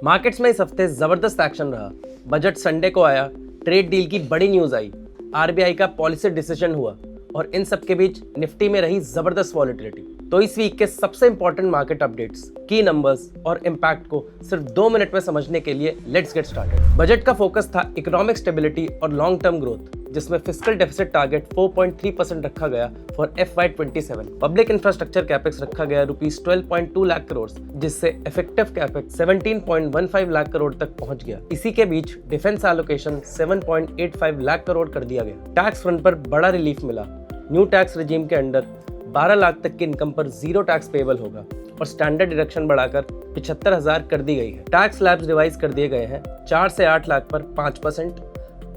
Markets में इस हफ्ते जबरदस्त एक्शन रहा। बजट संडे को आया, ट्रेड डील की बड़ी न्यूज आई, आरबीआई का पॉलिसी डिसीजन हुआ और इन सब के बीच निफ्टी में रही जबरदस्त वॉलेटिलिटी। तो इस वीक के सबसे इंपॉर्टेंट मार्केट अपडेट्स, की नंबर्स और इम्पैक्ट को सिर्फ 2 मिनट में समझने के लिए लेट्स गेट स्टार्टेड। बजट का फोकस था इकोनॉमिक स्टेबिलिटी और लॉन्ग टर्म ग्रोथ, जिसमें फिस्कल डेफिसिट टारगेट 4.3% रखा गया for FY27। Public infrastructure capex रखा गया ₹12.2 लाख करोड़, जिससे इफेक्टिव कैपेक्स 17.15 लाख करोड़ तक पहुंच गया। इसी के बीच डिफेंस एलोकेशन 7.85 लाख करोड़ कर दिया गया। टैक्स फ्रंट पर बड़ा रिलीफ मिला। न्यू टैक्स रेजिम के अंडर 12 लाख तक की इनकम पर जीरो टैक्स पेबल होगा और स्टैंडर्ड डिडक्शन बढ़ाकर 75,000 कर दी गई है। टैक्स स्लैब्स रिवाइज कर दिए गए हैं। 4 से 8 लाख पर 5%,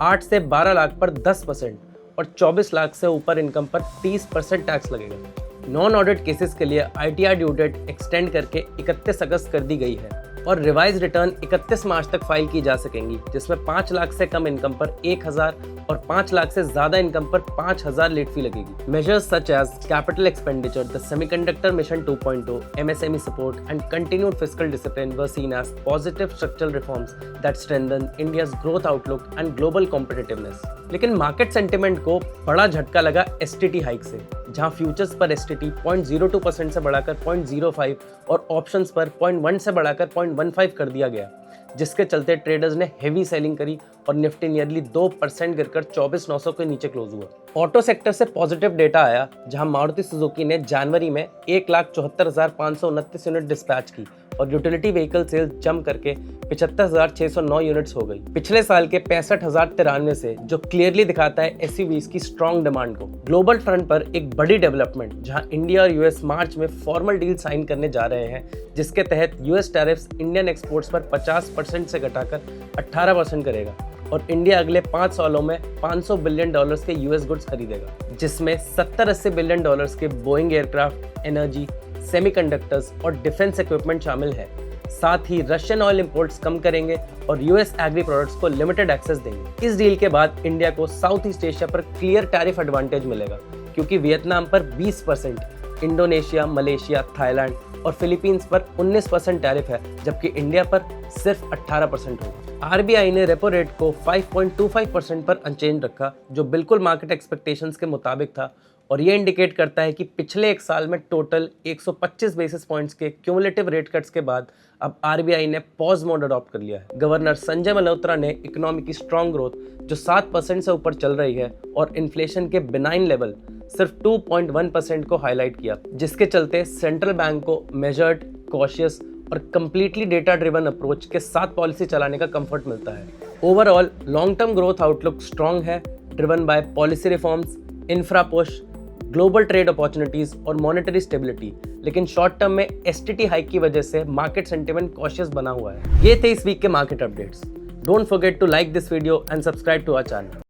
8 से 12 लाख पर 10% और 24 लाख से ऊपर इनकम पर 30% टैक्स लगेगा। नॉन ऑडिट केसेस के लिए ITR ड्यू डेट एक्सटेंड करके 31 अगस्त कर दी गई है और रिवाइज रिटर्न 31 मार्च तक फाइल की जा सकेंगी, जिसमें 5 लाख से कम इनकम पर 1,000 और 5 लाख से ज्यादा इनकम पर 5,000 लेट फी लगेगी। Measures such as capital expenditure, the semiconductor mission 2.0, MSME support and continued fiscal discipline were seen as positive structural reforms that strengthen India's growth outlook and global competitiveness। लेकिन market sentiment को बड़ा झटका लगा STT hike से, जहां futures पर STT 0.02% से बढ़ाकर 0.05 और ऑप्शंस पर 0.1 से बढ़ाकर 0.15 कर दिया गया, जिसके चलते ट्रेडर्स ने हेवी सेलिंग करी और निफ्टी नियरली 2% गिरकर 24,900 के नीचे क्लोज हुआ। ऑटो सेक्टर से पॉजिटिव डेटा आया, जहां मारुति सुजुकी ने जनवरी में 1,74,529 यूनिट डिस्पैच की और यूटिलिटी व्हीकल सेल्स जंप करके 75,609 यूनिट्स हो गई पिछले साल के 65,093 से, जो क्लियरली दिखाता है SUVs की स्ट्रॉन्ग डिमांड को। ग्लोबल फ्रंट पर एक बड़ी डेवलपमेंट, जहां इंडिया और US मार्च में फॉर्मल डील साइन करने जा रहे हैं, जिसके तहत US टैरिफ्स इंडियन एक्सपोर्ट्स पर 50% से घटाकर 18% करेगा और इंडिया अगले 5 सालों में $500 बिलियन के US गुड्स खरीदेगा, जिसमें 70-80 बिलियन के बोइंग एयरक्राफ्ट, एनर्जी, सेमीकंडक्टर्स और डिफेंस इक्विपमेंट शामिल है। साथ ही रशियन ऑयल इंपोर्ट्स कम करेंगे और US एग्री प्रोडक्ट्स को लिमिटेड एक्सेस देंगे। इस डील के बाद इंडिया को साउथ ईस्ट एशिया पर क्लियर टैरिफ एडवांटेज मिलेगा, क्योंकि वियतनाम पर 20%, इंडोनेशिया, मलेशिया, थाईलैंड और फिलीपींस पर 19% टैरिफ है, जबकि इंडिया पर सिर्फ 18% होगा। आरबीआई ने रेपो रेट को 5.25% पर अनचेंज रखा, जो बिल्कुल मार्केट एक्सपेक्टेशंस के मुताबिक था और ये इंडिकेट करता है कि पिछले एक साल में टोटल 125 बेसिस पॉइंट्स के क्यूमुलेटिव रेट कट्स के बाद अब आरबीआई ने पॉज मोड अडॉप्ट कर लिया है। गवर्नर संजय मल्होत्रा ने इकोनॉमी की स्ट्रॉन्ग ग्रोथ, जो 7% से ऊपर चल रही है, और इन्फ्लेशन के बिनाइन लेवल सिर्फ 2.1% को हाईलाइट किया, जिसके चलते सेंट्रल बैंक को मेजर्ड, कॉशियस और कंप्लीटली डेटा ड्रिवन अप्रोच के साथ पॉलिसी चलाने का कंफर्ट मिलता है। Overall long term growth outlook strong है, driven by policy reforms, infra push, global trade opportunities और मॉनेटरी स्टेबिलिटी। लेकिन शॉर्ट टर्म में STT हाइक की वजह से मार्केट सेंटिमेंट कॉशियस बना हुआ है। ये थे इस वीक के market updates. Don't forget to like this video and subscribe to our channel.